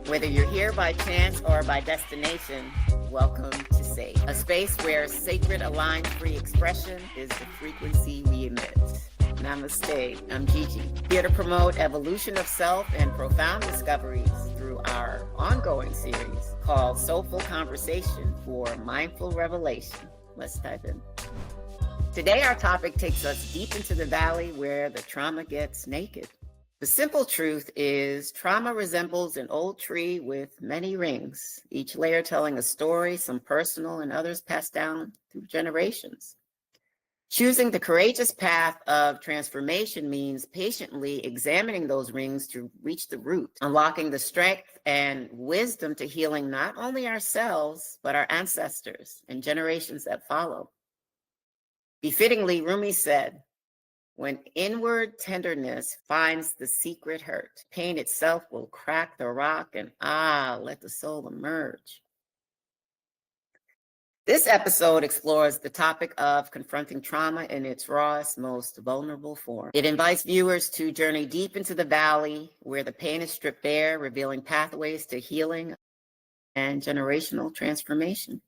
Whether you're here by chance or by destination, welcome to s.a.f.e, a space where sacred aligned free expression is the frequency we emit. Namaste, I'm Gigi, here to promote evolution of self and profound discoveries through our ongoing series called Soulful Conversation for Mindful Revelation. Let's dive in. Today, our topic takes us deep into the valley where the trauma gets naked. The simple truth is trauma resembles an old tree with many rings, each layer telling a story, some personal and others passed down through generations. Choosing the courageous path of transformation means patiently examining those rings to reach the root, unlocking the strength and wisdom to healing not only ourselves, but our ancestors and generations that follow. Befittingly, Rumi said, "When inward tenderness finds the secret hurt, pain itself will crack the rock and let the soul emerge." This episode explores the topic of confronting trauma in its rawest, most vulnerable form. It invites viewers to journey deep into the valley where the pain is stripped bare, revealing pathways to healing and generational transformation.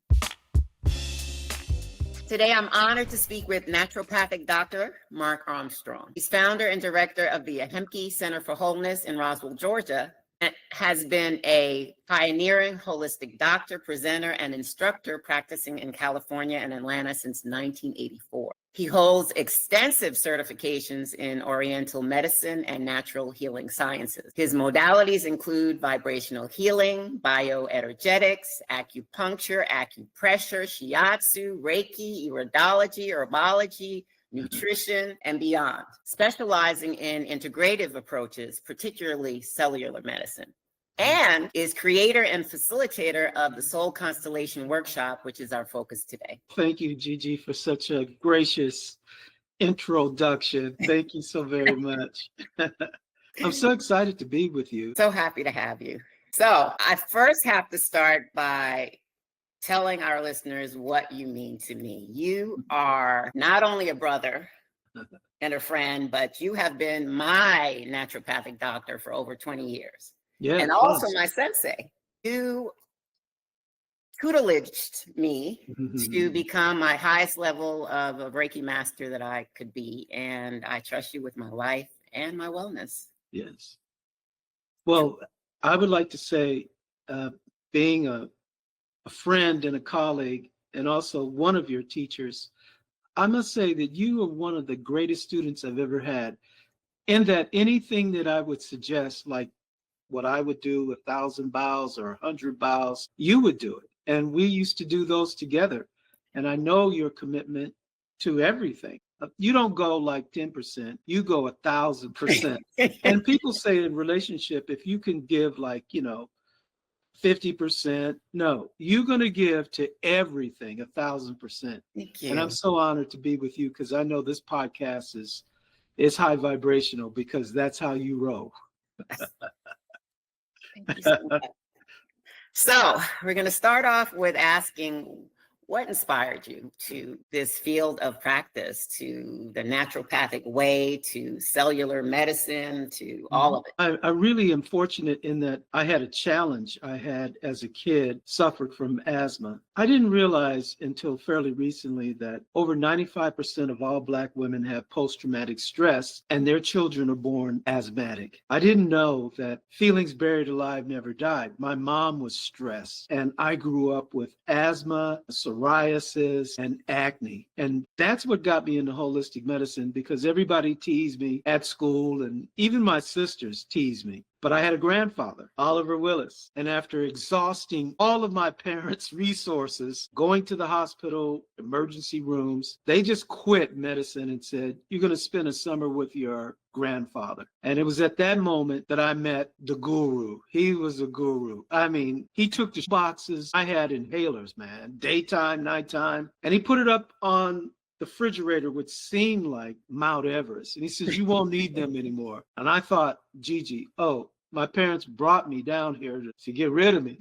Today, I'm honored to speak with naturopathic Dr. Mark Armstrong. He's founder and director of the Ahimki Center for Wholeness in Roswell, Georgia, and has been a pioneering holistic doctor, presenter, and instructor practicing in California and Atlanta since 1984. He holds extensive certifications in oriental medicine and natural healing sciences. His modalities include vibrational healing, bioenergetics, acupuncture, acupressure, shiatsu, reiki, iridology, herbology, nutrition, and beyond, specializing in integrative approaches, particularly cellular medicine, and is creator and facilitator of the Soul Constellation Workshop, which is our focus today. Thank you, Gigi, for such a gracious introduction. Thank you so very much. I'm so excited to be with you. So happy to have you. So I first have to start by telling our listeners what you mean to me. You are not only a brother and a friend, but you have been my naturopathic doctor for over 20 years. Yeah, and also my sensei. You tutelaged me to become my highest level of a Reiki master that I could be. And I trust you with my life and my wellness. Yes. Well, I would like to say, being a friend and a colleague, and also one of your teachers, I must say that you are one of the greatest students I've ever had, in that anything that I would suggest, like what I would do, 1,000 bows or 100 bows, you would do it. And we used to do those together. And I know your commitment to everything. You don't go like 10%, you go 1,000%. And people say in relationship, if you can give 50%, no, you're going to give to everything 1,000%. Thank you. And I'm so honored to be with you, because I know this podcast is high vibrational, because that's how you roll. Thank you so much. So we're going to start off with asking, what inspired you to this field of practice, to the naturopathic way, to cellular medicine, to all of it? I really am fortunate in that I had a challenge I had as a kid, suffered from asthma. I didn't realize until fairly recently that over 95% of all Black women have post-traumatic stress, and their children are born asthmatic. I didn't know that feelings buried alive never died. My mom was stressed, and I grew up with asthma, psoriasis, and acne. And that's what got me into holistic medicine, because everybody teased me at school, and even my sisters teased me. But I had a grandfather, Oliver Willis, and after exhausting all of my parents' resources, going to the hospital, emergency rooms, they just quit medicine and said, "You're going to spend a summer with your grandfather." And it was at that moment that I met the guru. He was a guru. I mean, he took the boxes. I had inhalers, man, daytime, nighttime, and he put it up on the refrigerator, which seemed like Mount Everest. And he says, "You won't need them anymore." And I thought, Gigi, my parents brought me down here to get rid of me.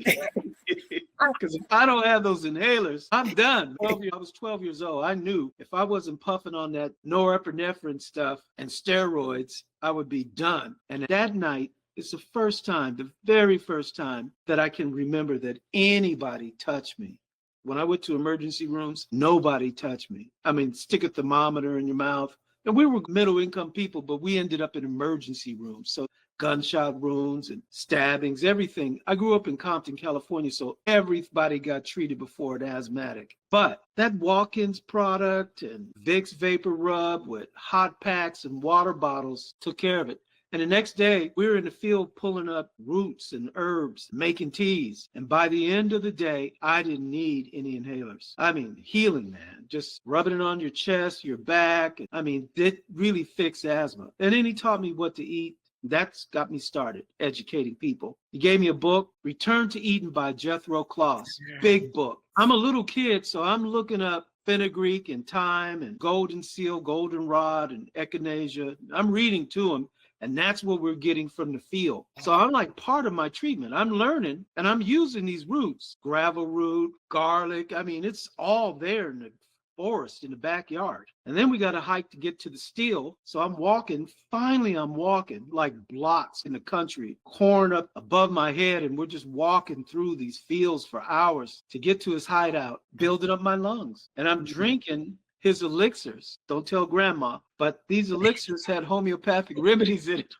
Because if I don't have those inhalers, I'm done. I was 12 years old. I knew if I wasn't puffing on that norepinephrine stuff and steroids, I would be done. And that night, It's the first time, the very first time that I can remember that anybody touched me. When I went to emergency rooms, nobody touched me. I mean, stick a thermometer in your mouth. And we were middle income people, but we ended up in emergency rooms. So gunshot wounds and stabbings, everything. I grew up in Compton, California, so everybody got treated before an asthmatic. But that Walk-ins product and Vicks Vapor Rub with hot packs and water bottles took care of it. And the next day, we were in the field pulling up roots and herbs, making teas. And by the end of the day, I didn't need any inhalers. I mean, healing, man. Just rubbing it on your chest, your back. I mean, it really fixed asthma. And then he taught me what to eat. That's got me started educating people. He gave me a book, Return to Eden by Jethro Kloss. Big book. I'm a little kid, so I'm looking up fenugreek and thyme and golden seal, goldenrod and echinacea. I'm reading to him. And that's what we're getting from the field. So I'm like part of my treatment. I'm learning and I'm using these roots, gravel root, garlic. I mean, it's all there in the forest, in the backyard. And then we got to hike to get to the steel. So I'm walking. Finally, I'm walking like blocks in the country, corn up above my head. And we're just walking through these fields for hours to get to his hideout, building up my lungs. And I'm drinking his elixirs. Don't tell grandma, but these elixirs had homeopathic remedies in it.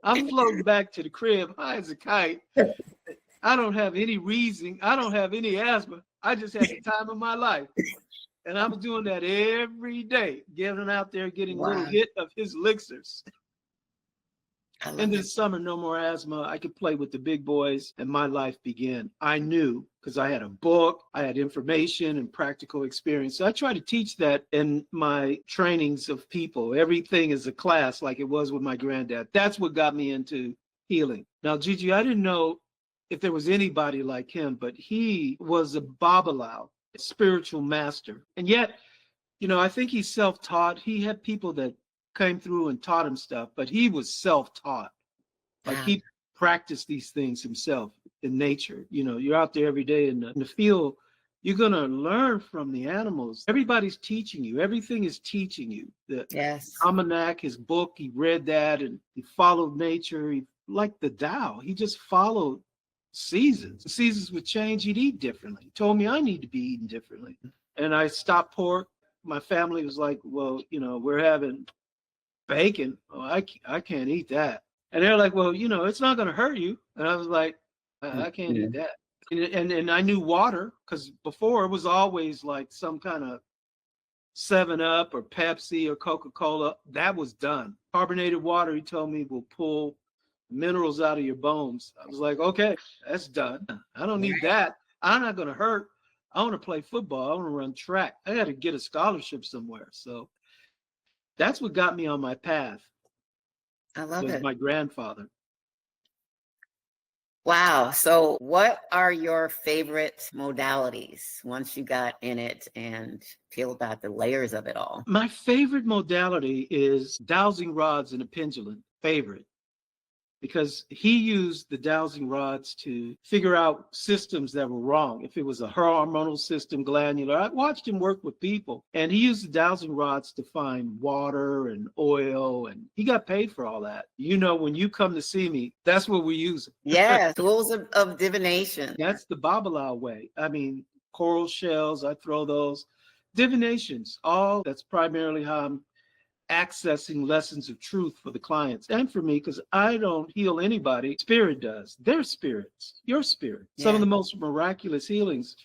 I'm floating back to the crib high as a kite. I don't have any reason. I don't have any asthma. I just had the time of my life. And I was doing that every day, getting out there, getting a little hit of his elixirs. In the summer, no more asthma. I could play with the big boys and my life began. I knew because I had a book, I had information and practical experience. So I try to teach that in my trainings of people. Everything is a class like it was with my granddad. That's what got me into healing. Now, Gigi, I didn't know if there was anybody like him, but he was a Babalawo, a spiritual master. And yet, you know, I think he's self-taught. He had people that came through and taught him stuff, but he was self-taught. Like he practiced these things himself in nature. You know, you're out there every day in the field, you're going to learn from the animals. Everybody's teaching you. Everything is teaching you. The Almanac, his book, he read that and he followed nature. He, like the Tao, he just followed seasons. The seasons would change, he'd eat differently. He told me I need to be eating differently. And I stopped pork. My family was like, well, you know, we're having bacon. Oh, I can't eat that. And they're like, well, you know, it's not going to hurt you. And I was like, I can't eat that. And I knew water because before it was always like some kind of 7-Up or Pepsi or Coca-Cola. That was done. Carbonated water, he told me, will pull minerals out of your bones. I was like, okay, that's done. I don't need that. I'm not going to hurt. I want to play football. I want to run track. I got to get a scholarship somewhere. So that's what got me on my path. I love it. My grandfather. Wow. So what are your favorite modalities once you got in it and peeled back the layers of it all? My favorite modality is dowsing rods and a pendulum. Favorite. Because he used the dowsing rods to figure out systems that were wrong. If it was a hormonal system, glandular, I watched him work with people, and he used the dowsing rods to find water and oil, and he got paid for all that. You know, when you come to see me, that's what we use. Yeah, tools of divination. That's the Babalawo way. I mean, coral shells, I throw those. Divinations, all that's primarily how I'm accessing lessons of truth for the clients and for me, because I don't heal anybody. Spirit does. Their spirits, your spirit. Some of the most miraculous healings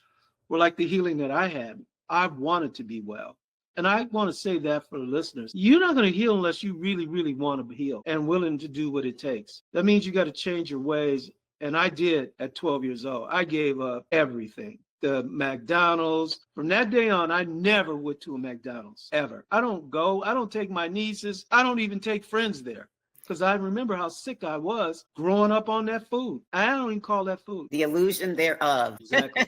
were like the healing that I had. I wanted to be well. And I want to say that for the listeners. You're not going to heal unless you really, really want to heal and willing to do what it takes. That means you got to change your ways. And I did at 12 years old. I gave up everything. The McDonald's. From that day on, I never went to a McDonald's, ever. I don't go. I don't take my nieces. I don't even take friends there because I remember how sick I was growing up on that food. I don't even call that food. The illusion thereof. Exactly.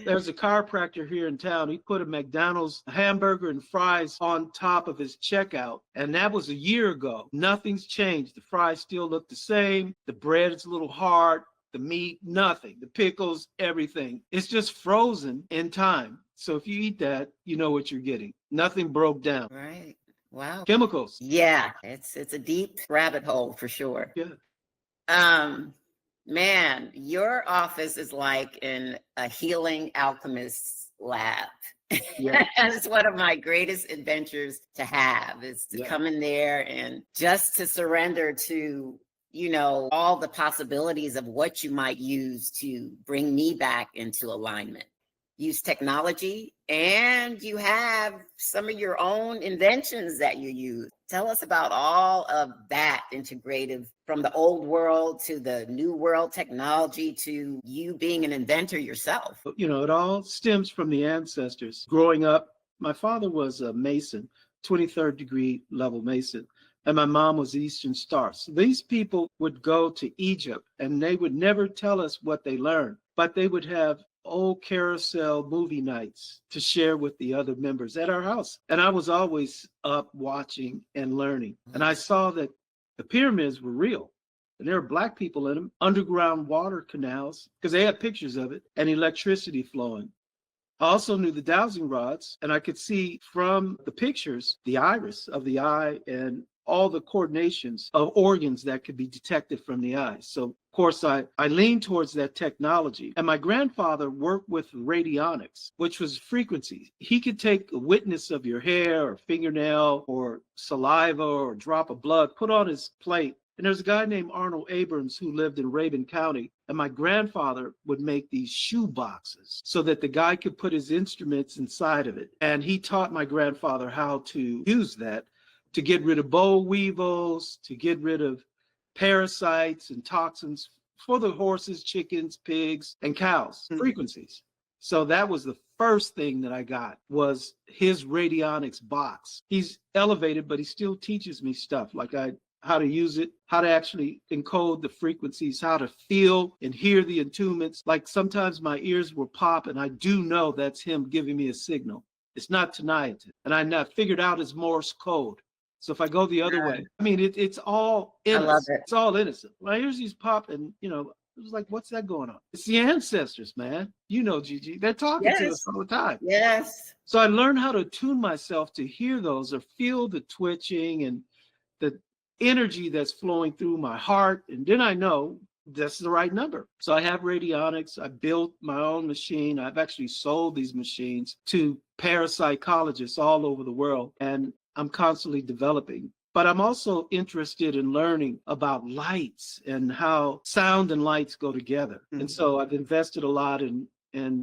There's a chiropractor here in town. He put a McDonald's hamburger and fries on top of his checkout. And that was a year ago. Nothing's changed. The fries still look the same. The bread is a little hard. The meat, nothing. The pickles, everything. It's just frozen in time. So if you eat that, you know what you're getting. Nothing broke down. Right. Wow. chemicals. Yeah, it's a deep rabbit hole for sure. Yeah. Man, your office is like in a healing alchemist lab. Yeah. And it's one of my greatest adventures to have is to Yeah. come in there and just to surrender to, all the possibilities of what you might use to bring me back into alignment. Use technology, and you have some of your own inventions that you use. Tell us about all of that integrative, from the old world to the new world technology to you being an inventor yourself. It all stems from the ancestors. Growing up, my father was a Mason, 23rd degree level Mason, and my mom was Eastern Star. So these people would go to Egypt and they would never tell us what they learned, but they would have old carousel movie nights to share with the other members at our house. And I was always up watching and learning. And I saw that the pyramids were real. And there were Black people in them, underground water canals, because they had pictures of it, and electricity flowing. I also knew the dowsing rods, and I could see from the pictures the iris of the eye and all the coordinations of organs that could be detected from the eye. So, of course, I leaned towards that technology. And my grandfather worked with radionics, which was frequencies. He could take a witness of your hair or fingernail or saliva or drop of blood, put on his plate. And there's a guy named Arnold Abrams who lived in Rabun County. And my grandfather would make these shoe boxes so that the guy could put his instruments inside of it. And he taught my grandfather how to use that to get rid of boll weevils, to get rid of parasites and toxins for the horses, chickens, pigs, and cows, frequencies. So that was the first thing that I got was his radionics box. He's elevated, but he still teaches me stuff like how to use it, how to actually encode the frequencies, how to feel and hear the attunements. Like sometimes my ears will pop and I do know that's him giving me a signal. It's not tinnitus. And I figured out his Morse code. So if I go the other way, I mean, it's all innocent. I love it. It's all innocent. My ears these pop and, it was like, what's that going on? It's the ancestors, man. Gigi, they're talking to us all the time. Yes. So I learned how to tune myself to hear those or feel the twitching and the energy that's flowing through my heart. And then I know that's the right number. So I have radionics. I built my own machine. I've actually sold these machines to parapsychologists all over the world. And I'm constantly developing. But I'm also interested in learning about lights and how sound and lights go together. Mm-hmm. And so I've invested a lot in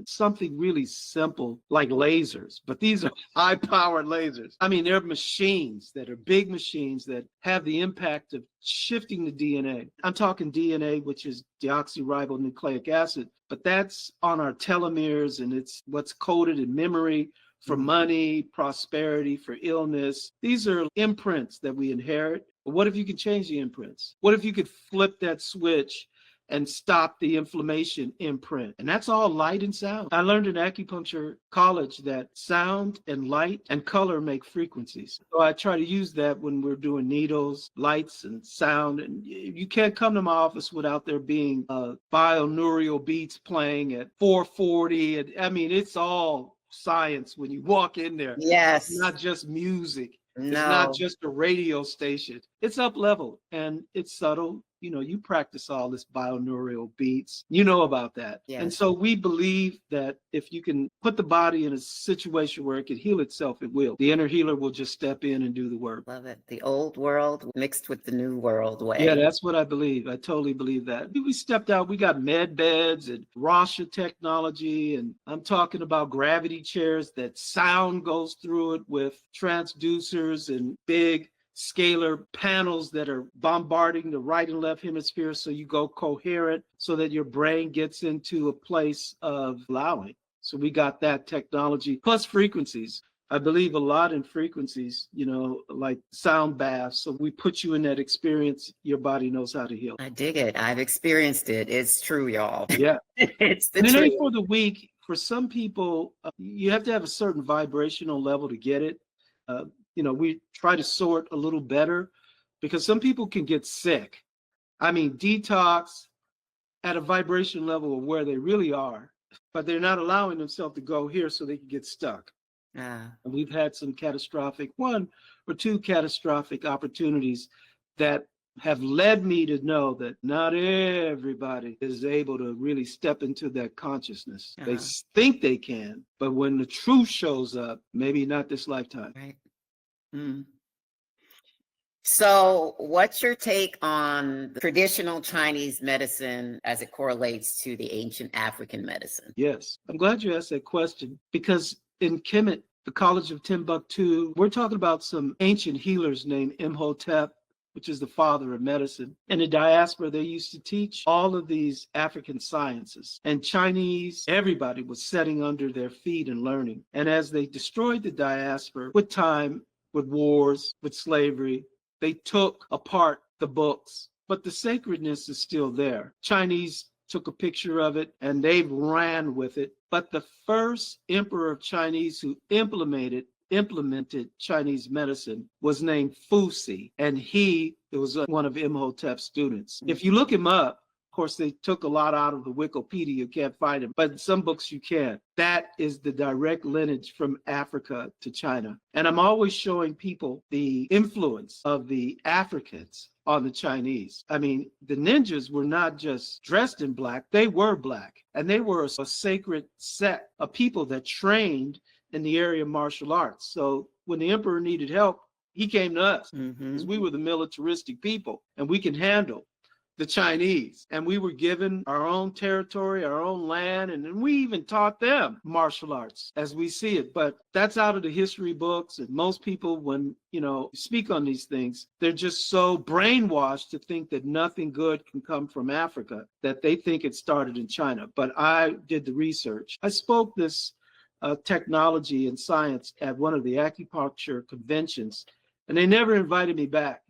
something really simple like lasers, but these are high-powered lasers. I mean, they're machines that are big machines that have the impact of shifting the DNA. I'm talking DNA, which is deoxyribonucleic acid, but that's on our telomeres, and it's what's coded in memory for money, prosperity, for illness. These are imprints that we inherit. But what if you could change the imprints? What if you could flip that switch and stop the inflammation imprint? And that's all light and sound. I learned in acupuncture college that sound and light and color make frequencies. So I try to use that when we're doing needles, lights, and sound. And you can't come to my office without there being binaural beats playing at 440. And I mean, it's all science when you walk in there. Yes. It's not just music. No. It's not just a radio station. It's up level and it's subtle. You practice all this binaural beats. You know about that. Yes. And so we believe that if you can put the body in a situation where it can heal itself, it will. The inner healer will just step in and do the work. Love it. The old world mixed with the new world way. Yeah, that's what I believe. I totally believe that. We stepped out. We got med beds and Rasha technology. And I'm talking about gravity chairs that sound goes through it with transducers and big scalar panels that are bombarding the right and left hemisphere so you go coherent so that your brain gets into a place of allowing. So we got that technology plus frequencies. I believe a lot in frequencies, like sound baths. So we put you in that experience. Your body knows how to heal. I dig it. I've experienced it. It's true, y'all. Yeah. It's the truth. And it ain't truth. for the weak. For some people, you have to have a certain vibrational level to get it. We try to sort a little better because some people can get sick. I mean, detox at a vibration level of where they really are, but they're not allowing themselves to go here so they can get stuck. And we've had some catastrophic, one or two catastrophic opportunities that have led me to know that not everybody is able to really step into that consciousness. They think they can, but when the truth shows up, maybe not this lifetime. Right. So, what's your take on the traditional Chinese medicine as it correlates to the ancient African medicine? Yes, I'm glad you asked that question because in Kemet, the College of Timbuktu, we're talking about some ancient healers named Imhotep, which is the father of medicine. In the diaspora, they used to teach all of these African sciences. And Chinese, everybody was setting under their feet and learning. And as they destroyed the diaspora with time, with wars, with slavery, they took apart the books, but the sacredness is still there. Chinese took a picture of it and they ran with it. But the first emperor of Chinese who implemented Chinese medicine was named Fusi, and he was one of Imhotep's students. If you look him up, of course, they took a lot out of the Wikipedia. You can't find him, but in some books you can. That is the direct lineage from Africa to China. And I'm always showing people the influence of the Africans on the Chinese. I mean, the ninjas were not just dressed in black, they were black. And they were a sacred set of people that trained in the area of martial arts. So when the emperor needed help, he came to us because we were the militaristic people and we can handle the Chinese. And we were given our own territory, our own land, and then we even taught them martial arts as we see it. But that's out of the history books. And most people, when speak on these things, they're just so brainwashed to think that nothing good can come from Africa, that they think it started in China. But I did the research. I spoke this technology and science at one of the acupuncture conventions, and they never invited me back,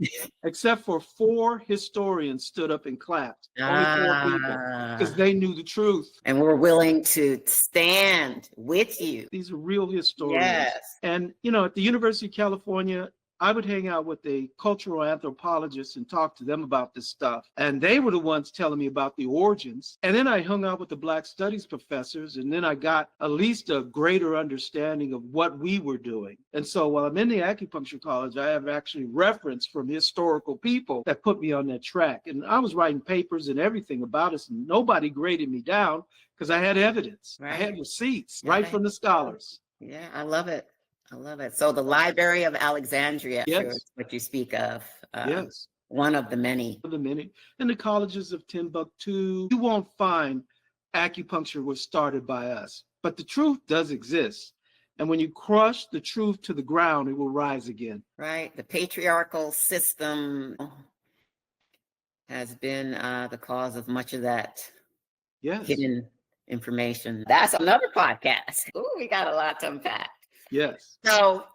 except for 4 historians stood up and clapped. Only 4 people, because they knew the truth. And we're willing to stand with you. These are real historians. Yes. And, at the University of California, I would hang out with the cultural anthropologists and talk to them about this stuff. And they were the ones telling me about the origins. And then I hung out with the Black Studies professors, and then I got at least a greater understanding of what we were doing. And so while I'm in the acupuncture college, I have actually reference from historical people that put me on that track. And I was writing papers and everything about us, and nobody graded me down because I had evidence. Right. I had receipts right from the scholars. Yeah, I love it. I love it. So the Library of Alexandria, yes, what you speak of. Yes. One of the many. In the colleges of Timbuktu, you won't find acupuncture was started by us, but the truth does exist. And when you crush the truth to the ground, it will rise again. Right. The patriarchal system has been the cause of much of that hidden information. That's another podcast. Ooh, we got a lot to unpack. Yes. So,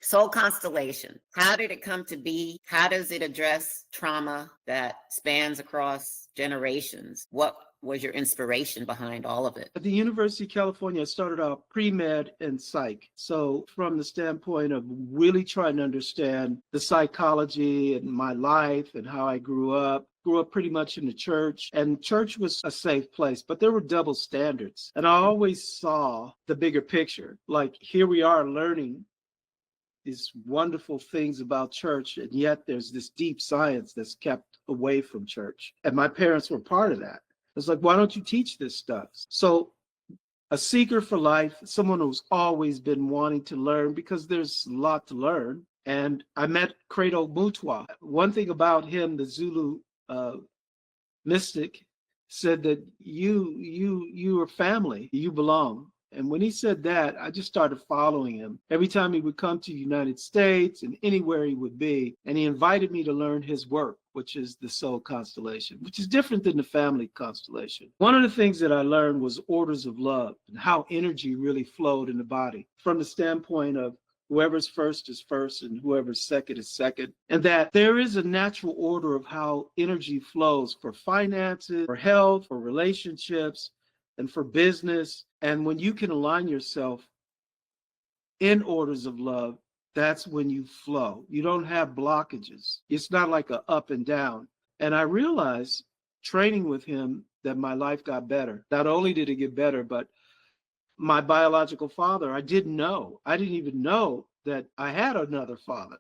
soul constellation, how did it come to be? How does it address trauma that spans across generations? What was your inspiration behind all of it? At the University of California, I started out pre-med and psych. So from the standpoint of really trying to understand the psychology and my life and how I grew up pretty much in the church, and church was a safe place, but there were double standards. And I always saw the bigger picture. Like, here we are learning these wonderful things about church, and yet there's this deep science that's kept away from church. And my parents were part of that. It's like, why don't you teach this stuff? So a seeker for life, someone who's always been wanting to learn, because there's a lot to learn. And I met Credo Mutwa. One thing about him, the Zulu mystic, said that you are family, you belong. And when he said that, I just started following him. Every time he would come to the United States and anywhere he would be, and he invited me to learn his work, which is the soul constellation, which is different than the family constellation. One of the things that I learned was orders of love and how energy really flowed in the body from the standpoint of whoever's first is first and whoever's second is second. And that there is a natural order of how energy flows for finances, for health, for relationships, and for business. And when you can align yourself in orders of love, that's when you flow. You don't have blockages. It's not like a up and down. And I realized training with him that my life got better. Not only did it get better, but my biological father, I didn't know. I didn't even know that I had another father,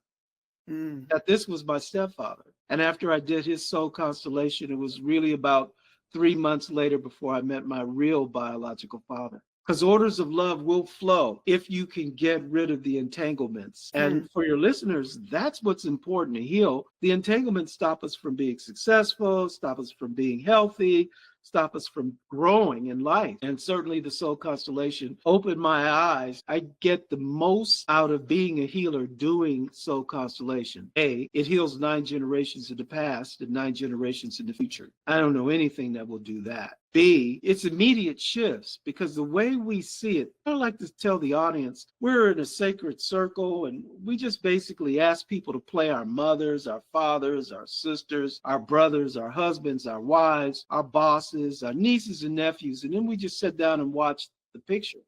that this was my stepfather. And after I did his soul constellation, it was really about 3 months later before I met my real biological father. Because orders of love will flow if you can get rid of the entanglements. And for your listeners, that's what's important to heal. The entanglements stop us from being successful, stop us from being healthy, stop us from growing in life. And certainly the soul constellation opened my eyes. I get the most out of being a healer doing soul constellation. A, it heals 9 generations in the past and 9 generations in the future. I don't know anything that will do that. B, it's immediate shifts, because the way we see it, I like to tell the audience, we're in a sacred circle and we just basically ask people to play our mothers, our fathers, our sisters, our brothers, our husbands, our wives, our bosses, our nieces and nephews, and then we just sit down and watch the picture.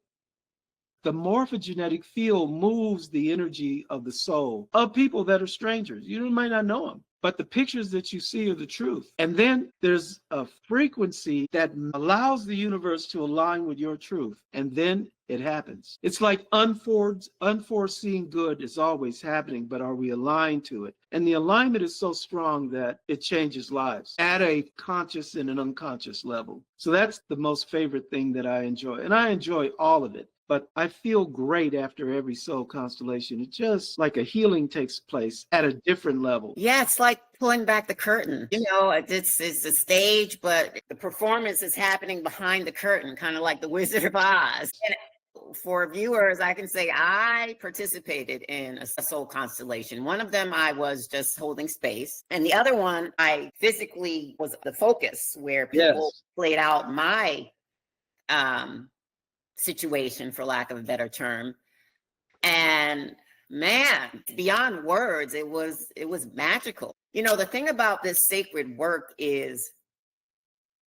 The morphogenetic field moves the energy of the soul of people that are strangers. You might not know them, but the pictures that you see are the truth. And then there's a frequency that allows the universe to align with your truth. And then it happens. It's like unforeseen good is always happening, but are we aligned to it? And the alignment is so strong that it changes lives at a conscious and an unconscious level. So that's the most favorite thing that I enjoy. And I enjoy all of it. But I feel great after every soul constellation. It's just like a healing takes place at a different level. Yeah, it's like pulling back the curtain. It's the stage, but the performance is happening behind the curtain, kind of like the Wizard of Oz. And for viewers, I can say I participated in a soul constellation. One of them, I was just holding space. And the other one, I physically was the focus, where people played out my situation, for lack of a better term. And man, beyond words, it was magical. The thing about this sacred work is,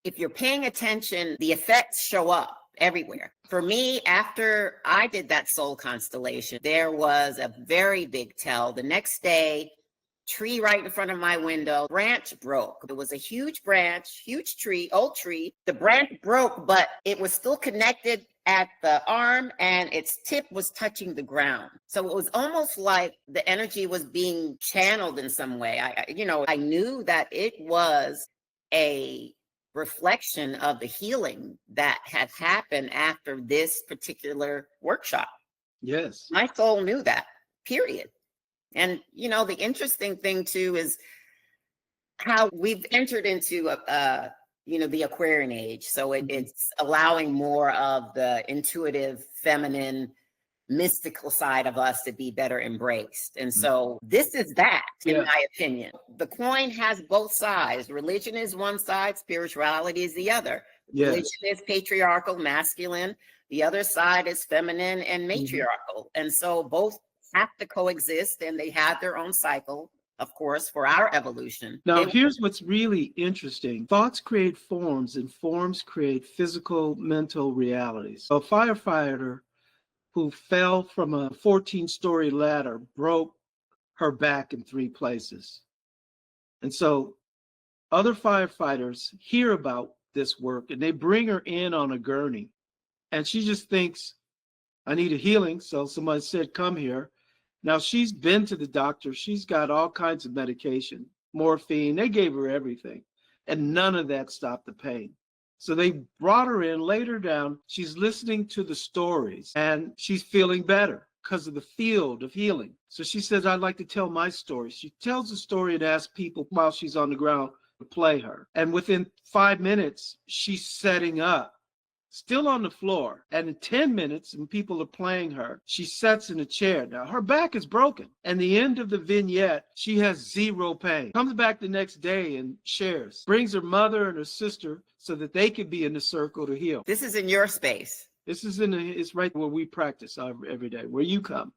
if you're paying attention, the effects show up everywhere. For me, after I did that soul constellation, there was a very big tell. The next day, tree right in front of my window, branch broke. It was a huge branch, huge tree, old tree. The branch broke, but it was still connected at the arm, and its tip was touching the ground. So it was almost like the energy was being channeled in some way. I knew that it was a reflection of the healing that had happened after this particular workshop. Yes. My soul knew that, period. And, the interesting thing too is how we've entered into the Aquarian age. So it's allowing more of the intuitive, feminine, mystical side of us to be better embraced. And so this is that, in my opinion. The coin has both sides. Religion is one side, spirituality is the other. Religion is patriarchal, masculine. The other side is feminine and matriarchal. And so both have to coexist, and they have their own cycle, of course, for our evolution. Now, here's what's really interesting. Thoughts create forms, and forms create physical, mental realities. A firefighter who fell from a 14-story ladder broke her back in 3 places. And so other firefighters hear about this work, and they bring her in on a gurney. And she just thinks, I need a healing. So somebody said, come here. Now, she's been to the doctor. She's got all kinds of medication, morphine. They gave her everything. And none of that stopped the pain. So they brought her in, laid her down. She's listening to the stories, and she's feeling better because of the field of healing. So she says, I'd like to tell my story. She tells the story and asks people while she's on the ground to play her. And within 5 minutes, she's setting up, still on the floor. And in 10 minutes, and people are playing her, she sits in a chair. Now, her back is broken. And the end of the vignette, she has 0 pain. Comes back the next day and shares. Brings her mother and her sister so that they could be in the circle to heal. This is in your space. This is it's right where we practice every day, where you come.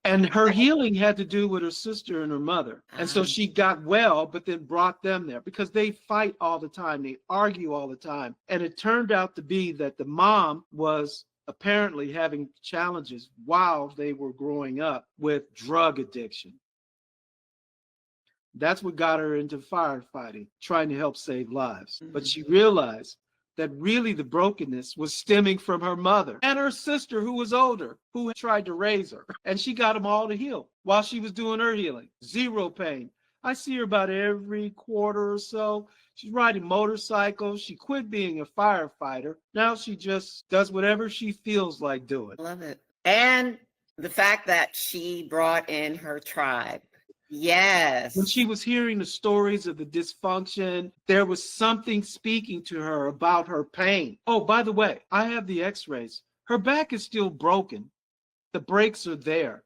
And her healing had to do with her sister and her mother. And so she got well, but then brought them there because they fight all the time. They argue all the time. And it turned out to be that the mom was apparently having challenges while they were growing up with drug addiction. That's what got her into firefighting, trying to help save lives. But she realized that really the brokenness was stemming from her mother and her sister who was older, who had tried to raise her. And she got them all to heal while she was doing her healing. Zero pain. I see her about every quarter or so. She's riding motorcycles. She quit being a firefighter. Now she just does whatever she feels like doing. Love it. And the fact that she brought in her tribe. Yes. When she was hearing the stories of the dysfunction, there was something speaking to her about her pain. Oh, by the way, I have the x-rays. Her back is still broken. The breaks are there,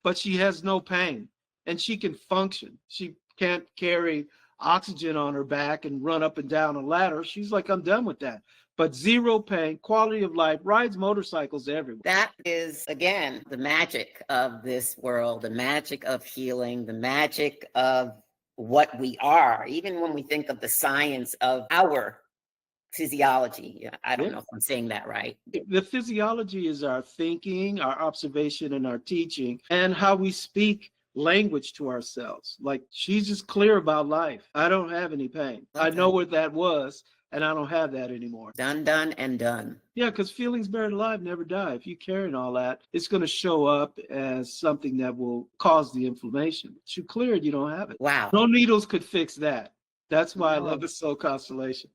but she has no pain and she can function. She can't carry oxygen on her back and run up and down a ladder. She's like, I'm done with that. But zero pain, quality of life, rides motorcycles everywhere. That is, again, the magic of this world, the magic of healing, the magic of what we are. Even when we think of the science of our physiology, I don't know if I'm saying that right. The physiology is our thinking, our observation, and our teaching, and how we speak language to ourselves. Like, she's just clear about life. I don't have any pain. Okay. I know what that was. And I don't have that anymore. Done, done, and done. Yeah, because feelings buried alive never die. If you're carrying all that, it's going to show up as something that will cause the inflammation. But you clear it, you don't have it. Wow. No needles could fix that. That's why I love the soul constellation.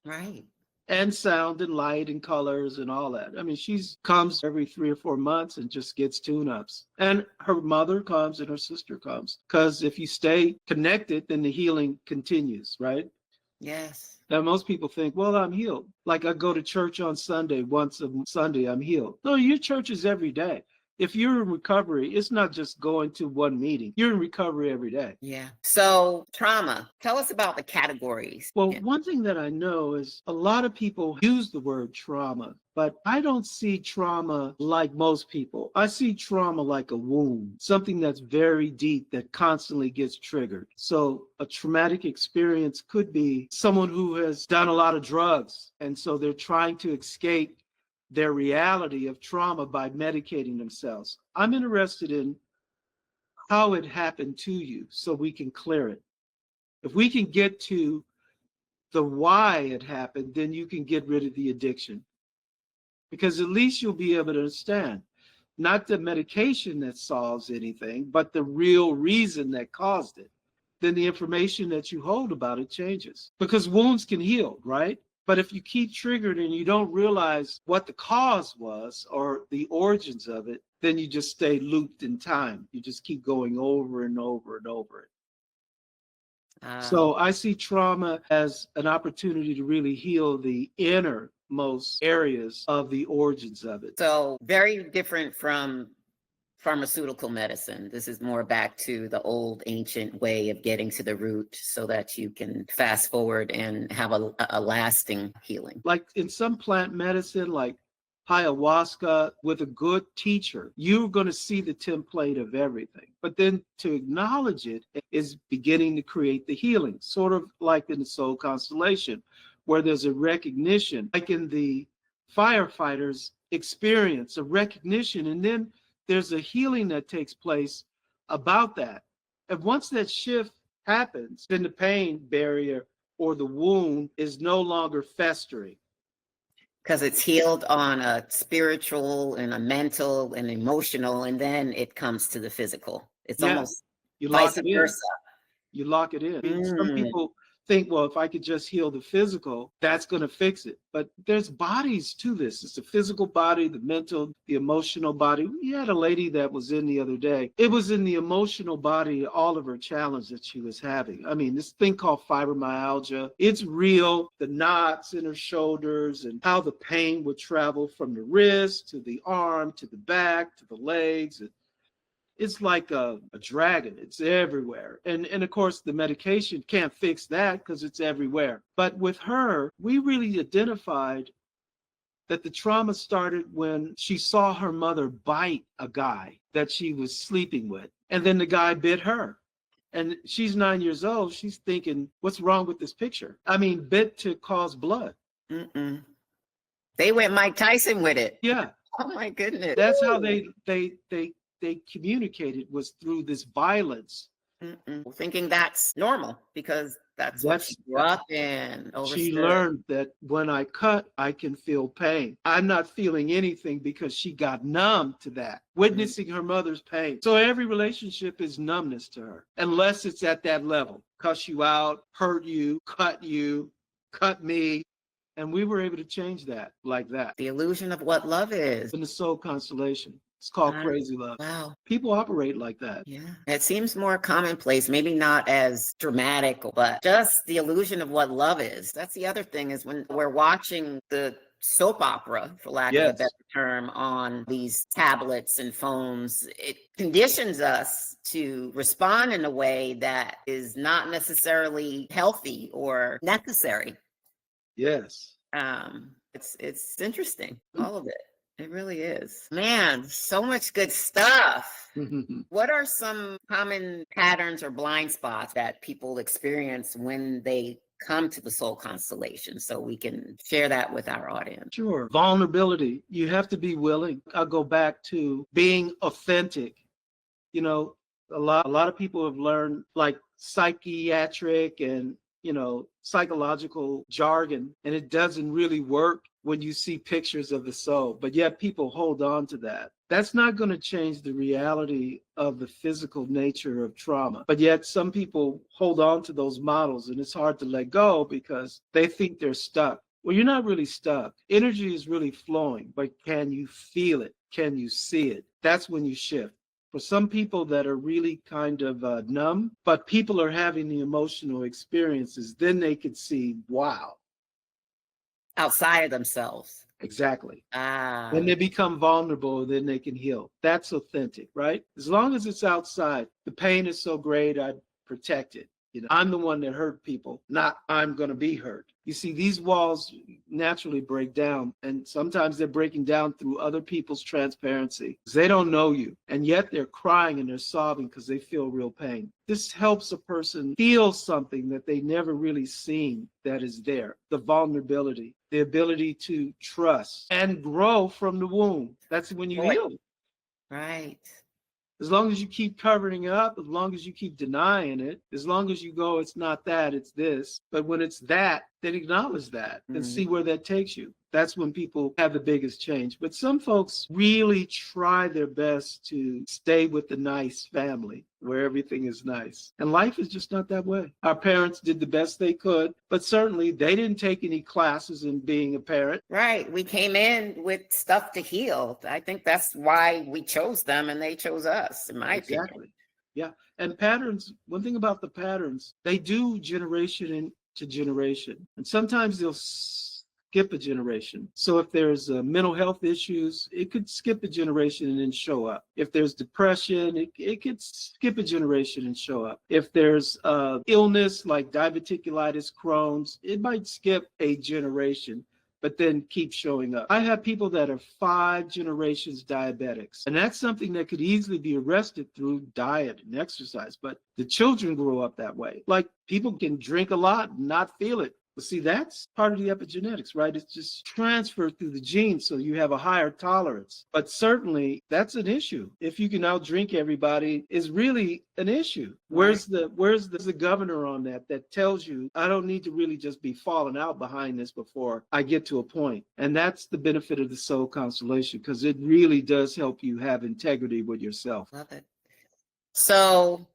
Right. And sound and light and colors and all that. I mean, she comes every 3 or 4 months and just gets tune-ups. And her mother comes and her sister comes. Because if you stay connected, then the healing continues, right? Yes. Now, most people think, well, I'm healed. Like, I go to church on Sunday, once a Sunday, I'm healed. No, your church is every day. If you're in recovery, it's not just going to one meeting. You're in recovery every day. Yeah. So trauma, tell us about the categories. Well, one thing that I know is a lot of people use the word trauma, but I don't see trauma like most people. I see trauma like a wound, something that's very deep that constantly gets triggered. So a traumatic experience could be someone who has done a lot of drugs, and so they're trying to escape their reality of trauma by medicating themselves. I'm interested in how it happened to you so we can clear it. If we can get to the why it happened, then you can get rid of the addiction. Because at least you'll be able to understand, not the medication that solves anything, but the real reason that caused it. Then the information that you hold about it changes. Because wounds can heal, right? But if you keep triggered and you don't realize what the cause was or the origins of it, then you just stay looped in time. You just keep going over and over and over it. So I see trauma as an opportunity to really heal the innermost areas of the origins of it. So very different from pharmaceutical medicine. This is more back to the old ancient way of getting to the root so that you can fast forward and have a lasting healing. Like in some plant medicine, like ayahuasca, with a good teacher, you're going to see the template of everything. But then to acknowledge it is beginning to create the healing, sort of like in the soul constellation, where there's a recognition, like in the firefighters' experience, a recognition, and then there's a healing that takes place about that. And once that shift happens, then the pain barrier or the wound is no longer festering. Because it's healed on a spiritual and a mental and emotional, and then it comes to the physical. It's almost vice versa. You lock it in. Some people think, well, if I could just heal the physical, that's going to fix it. But there's bodies to this. It's the physical body, the mental, the emotional body. We had a lady that was in the other day. It was in the emotional body, all of her challenge that she was having. I mean, this thing called fibromyalgia, it's real. The knots in her shoulders and how the pain would travel from the wrist to the arm, to the back, to the legs. It's like a dragon. It's everywhere. And of course, the medication can't fix that because it's everywhere. But with her, we really identified that the trauma started when she saw her mother bite a guy that she was sleeping with. And then the guy bit her. And she's 9 years old. She's thinking, what's wrong with this picture? I mean, bit to cause blood. They went Mike Tyson with it. Yeah. Oh, my goodness. That's how they communicated, was through this violence. Thinking that's normal because That's what she That's grew up in, she overstood. learned that when I cut, I can feel pain. I'm not feeling anything because she got numb to that, Mm. witnessing her mother's pain. So every relationship is numbness to her, unless it's at that level. Cuss you out, hurt you, cut me. And we were able to change that like that. The illusion of what love is. In the soul constellation, it's called crazy love. Wow. People operate like that. Yeah. It seems more commonplace, maybe not as dramatic, but just the illusion of what love is. That's the other thing is when we're watching the soap opera, for lack of a Yes. better term, on these tablets and phones, it conditions us to respond in a way that is not necessarily healthy or necessary. Yes. It's interesting, all of it. It really is. Man, so much good stuff. What are some common patterns or blind spots that people experience when they come to the soul constellation so we can share that with our audience? Sure. Vulnerability. You have to be willing. I'll go back to being authentic. You know, a lot of people have learned like psychiatric and psychological jargon, and it doesn't really work when you see pictures of the soul, but yet people hold on to that. That's not going to change the reality of the physical nature of trauma, but yet some people hold on to those models, and it's hard to let go because they think they're stuck. Well, you're not really stuck. Energy is really flowing, but can you feel it? Can you see it? That's when you shift. For some people that are really kind of numb, but people are having the emotional experiences, then they could see, wow. Outside of themselves. Exactly. Ah. When they become vulnerable, then they can heal. That's authentic, right? As long as it's outside, the pain is so great, I protect it. I'm the one that hurt people, not I'm going to be hurt. You see, these walls naturally break down, and sometimes they're breaking down through other people's transparency. They don't know you, and yet they're crying and they're sobbing because they feel real pain. This helps a person feel something that they never really seen that is there. The vulnerability, the ability to trust and grow from the womb. That's when you heal. Right. As long as you keep covering it up, as long as you keep denying it, as long as you go, it's not that, it's this. But when it's that, then acknowledge that and see where that takes you. That's when people have the biggest change. But some folks really try their best to stay with the nice family where everything is nice. And life is just not that way. Our parents did the best they could, but certainly they didn't take any classes in being a parent. Right. We came in with stuff to heal. I think that's why we chose them and they chose us, in my opinion. Exactly. Yeah. And patterns, one thing about the patterns, they do generation to generation. And sometimes they'll skip a generation. So if there's mental health issues, it could skip a generation and then show up. If there's depression, it could skip a generation and show up. If there's illness like diverticulitis, Crohn's, it might skip a generation, but then keep showing up. I have people that are 5 generations diabetics, and that's something that could easily be arrested through diet and exercise, but the children grow up that way. Like people can drink a lot and not feel it. But see, that's part of the epigenetics, right? It's just transferred through the genes, so you have a higher tolerance. But certainly, that's an issue. If you can outdrink everybody, is really an issue. Where's the governor on that tells you, I don't need to really just be falling out behind this before I get to a point. And that's the benefit of the soul constellation, because it really does help you have integrity with yourself. Love it. So,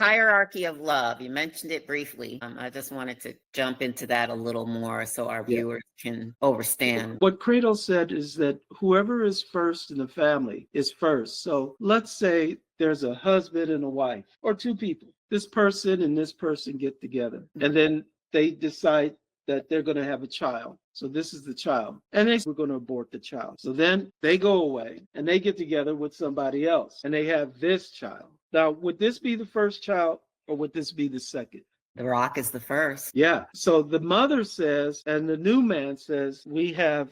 hierarchy of love, you mentioned it briefly. I just wanted to jump into that a little more so our viewers can understand. What Credo said is that whoever is first in the family is first. So let's say there's a husband and a wife, or 2 people. This person and this person get together, and then they decide that they're going to have a child. So this is the child. And we're going to abort the child. So then they go away and they get together with somebody else and they have this child. Now, would this be the first child or would this be the second? The rock is the first. Yeah. So the mother says, and the new man says, we have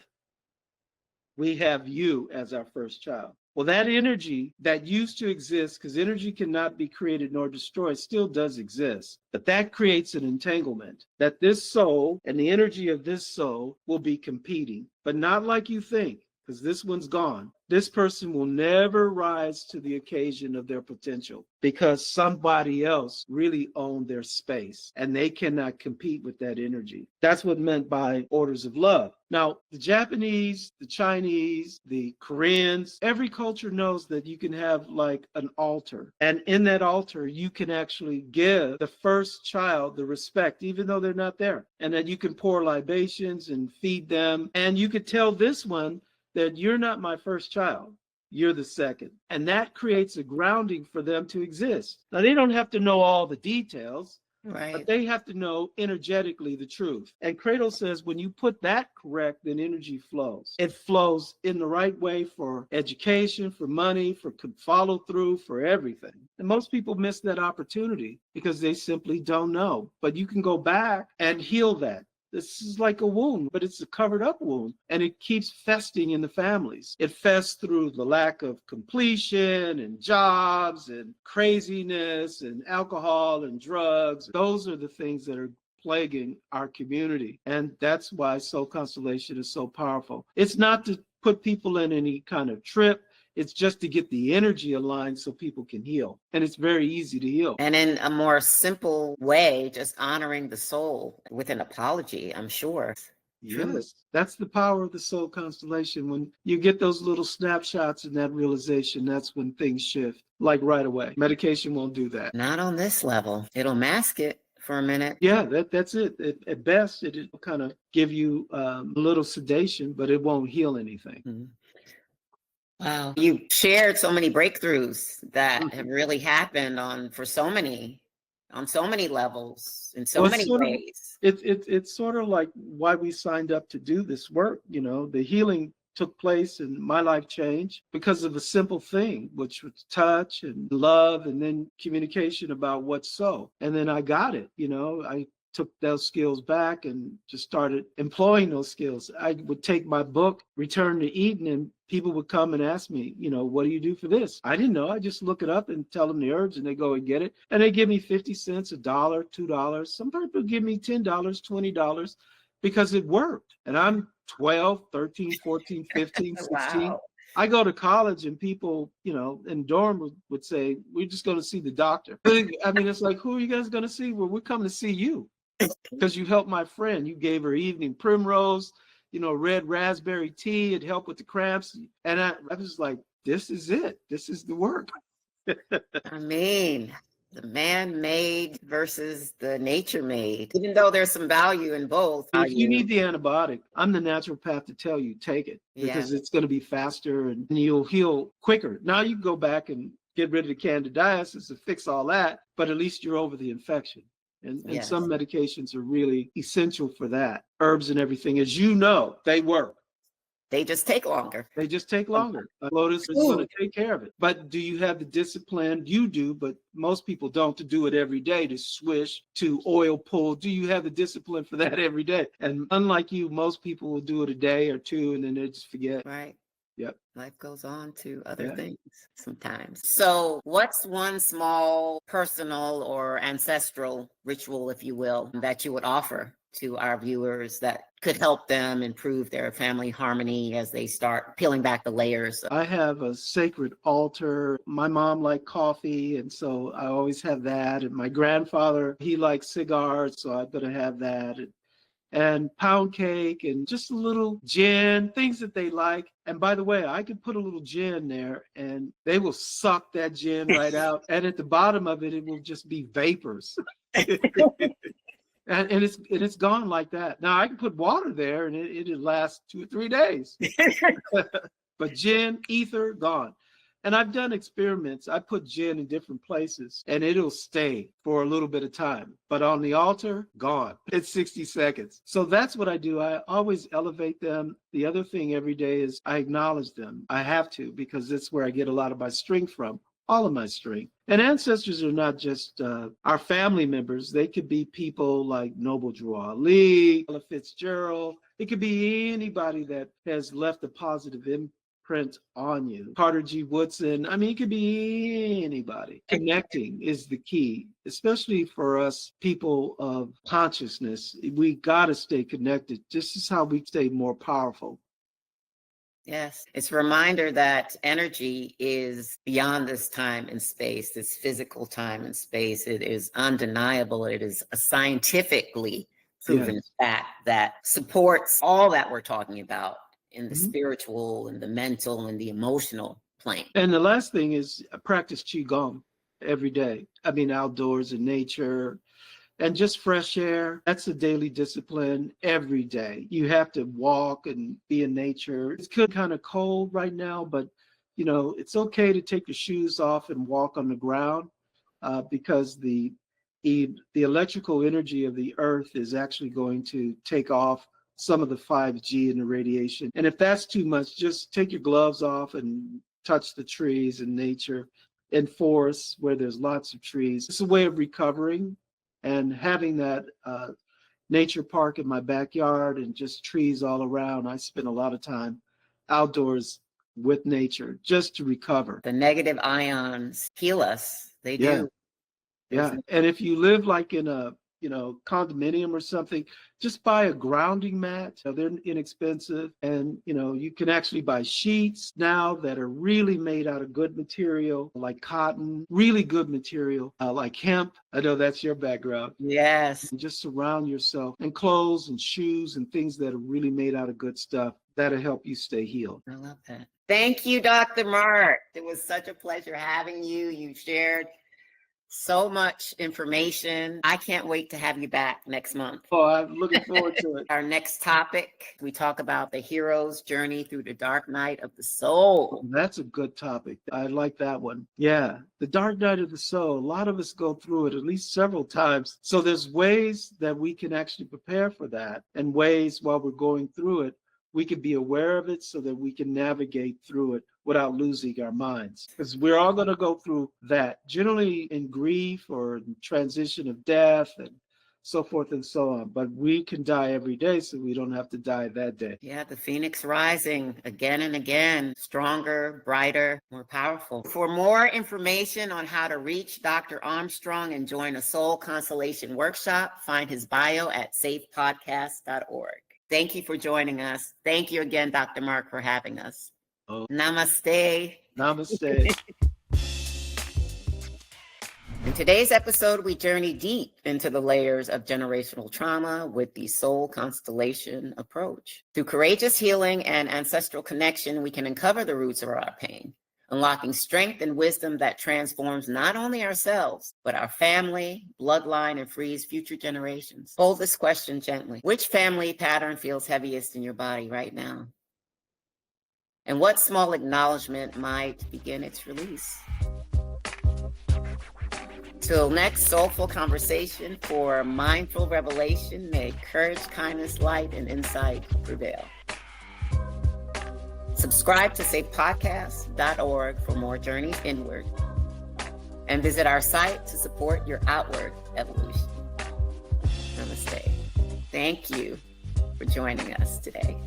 you as our first child. Well, that energy that used to exist, because energy cannot be created nor destroyed, still does exist. But that creates an entanglement that this soul and the energy of this soul will be competing, but not like you think, because this one's gone. This person will never rise to the occasion of their potential because somebody else really owned their space and they cannot compete with that energy. That's what meant by orders of love. Now, the Japanese, the Chinese, the Koreans, every culture knows that you can have like an altar. And in that altar, you can actually give the first child the respect, even though they're not there. And that you can pour libations and feed them. And you could tell this one that you're not my first child. You're the second. And that creates a grounding for them to exist. Now, they don't have to know all the details, Right. but they have to know energetically the truth. And Cradle says when you put that correct, then energy flows. It flows in the right way for education, for money, for follow through, for everything. And most people miss that opportunity because they simply don't know. But you can go back and heal that. This is like a wound, but it's a covered up wound, and it keeps festering in the families. It fests through the lack of completion and jobs and craziness and alcohol and drugs. Those are the things that are plaguing our community. And that's why Soul Constellation is so powerful. It's not to put people in any kind of trip. It's just to get the energy aligned so people can heal. And it's very easy to heal. And in a more simple way, just honoring the soul with an apology, I'm sure. Truly. Yes, that's the power of the Soul Constellation. When you get those little snapshots and that realization, that's when things shift, like right away. Medication won't do that. Not on this level. It'll mask it for a minute. Yeah, that's it. At best, it'll kind of give you a little sedation, but it won't heal anything. Mm-hmm. Wow. You shared so many breakthroughs that have really happened on so many levels, in so many ways. It's sort of like why we signed up to do this work. You know, the healing took place and my life changed because of a simple thing, which was touch and love and then communication about what's so. And then I got it, you know, I took those skills back and just started employing those skills. I would take my book, Return to Eden, and people would come and ask me, you know, what do you do for this? I didn't know. I just look it up and tell them the herbs and they go and get it. And they give me 50 cents, $1, $2. Some people give me $10, $20 because it worked. And I'm 12, 13, 14, 15, 16. Wow. I go to college and people, you know, in dorm would say, we're just going to see the doctor. I mean, it's like, who are you guys going to see? Well, we're coming to see you because you helped my friend. You gave her evening primrose, you know, red raspberry tea. It helped with the cramps. And I was like, this is it. This is the work. I mean, the man-made versus the nature-made, even though there's some value in both. If you need the antibiotic, I'm the naturopath to tell you, take it because it's going to be faster and you'll heal quicker. Now you can go back and get rid of the candidiasis and fix all that, but at least you're over the infection. And some medications are really essential for that. Herbs and everything, as you know, they work. They just take longer. They just take longer. Lotus is going to take care of it. But do you have the discipline? You do, but most people don't, to do it every day, to swish, to oil pull. Do you have the discipline for that every day? And unlike you, most people will do it a day or two and then they just forget. Right. Yep. Life goes on to other things sometimes. So what's one small personal or ancestral ritual, if you will, that you would offer to our viewers that could help them improve their family harmony as they start peeling back the layers? I have a sacred altar. My mom liked coffee, and so I always have that. And my grandfather, he liked cigars, so I'm going to have that. And pound cake and just a little gin, things that they like. And by the way, I could put a little gin there and they will suck that gin right out. And at the bottom of it, it will just be vapors. And it's gone like that. Now I can put water there and it'll last 2 or 3 days. But gin, ether, gone. And I've done experiments. I put gin in different places and it'll stay for a little bit of time. But on the altar, gone. It's 60 seconds. So that's what I do. I always elevate them. The other thing every day is I acknowledge them. I have to, because that's where I get a lot of my strength from. All of my strength. And ancestors are not just our family members. They could be people like Noble Drew Ali, Ella Fitzgerald. It could be anybody that has left a positive imprint on you. Carter G. Woodson. I mean, it could be anybody. Connecting is the key, especially for us people of consciousness. We got to stay connected. This is how we stay more powerful. Yes. It's a reminder that energy is beyond this time and space, this physical time and space. It is undeniable. It is a scientifically proven Yes. fact that supports all that we're talking about in the Mhm. spiritual and the mental and the emotional plane. And the last thing is I practice Qigong every day. I mean, outdoors in nature and just fresh air. That's a daily discipline every day. You have to walk and be in nature. It's kind of cold right now, but it's okay to take your shoes off and walk on the ground because the electrical energy of the earth is actually going to take off some of the 5G and the radiation. And if that's too much, just take your gloves off and touch the trees and nature in forests where there's lots of trees. It's a way of recovering, and having that nature park in my backyard and just trees all around. I spend a lot of time outdoors with nature just to recover. The negative ions heal us. They Yeah. do. Yeah. And if you live like in a condominium or something, just buy a grounding mat. They're inexpensive. And you can actually buy sheets now that are really made out of good material, like cotton, really good material, like hemp. I know that's your background. Yes. And just surround yourself, and clothes and shoes and things that are really made out of good stuff. That'll help you stay healed. I love that. Thank you, Dr. Mark. It was such a pleasure having you. You shared so much information. I can't wait to have you back next month. Oh, I'm looking forward to it. Our next topic, we talk about the hero's journey through the dark night of the soul. That's a good topic. I like that one. Yeah, the dark night of the soul. A lot of us go through it at least several times. So there's ways that we can actually prepare for that, and ways while we're going through it, we can be aware of it so that we can navigate through it without losing our minds. Because we're all going to go through that, generally in grief or in transition of death and so forth and so on. But we can die every day, so we don't have to die that day. Yeah, the phoenix rising again and again, stronger, brighter, more powerful. For more information on how to reach Dr. Armstrong and join a soul constellation workshop, find his bio at s.a.f.e. Thank you for joining us. Thank you again, Dr. Mark, for having us. Oh. Namaste. Namaste. In today's episode, we journey deep into the layers of generational trauma with the soul constellation approach. Through courageous healing and ancestral connection, we can uncover the roots of our pain, unlocking strength and wisdom that transforms not only ourselves, but our family, bloodline, and frees future generations. Hold this question gently. Which family pattern feels heaviest in your body right now? And what small acknowledgement might begin its release? Till next soulful conversation, for mindful revelation, may courage, kindness, light, and insight prevail. Subscribe to safepodcast.org for more journeys inward. And visit our site to support your outward evolution. Namaste. Thank you for joining us today.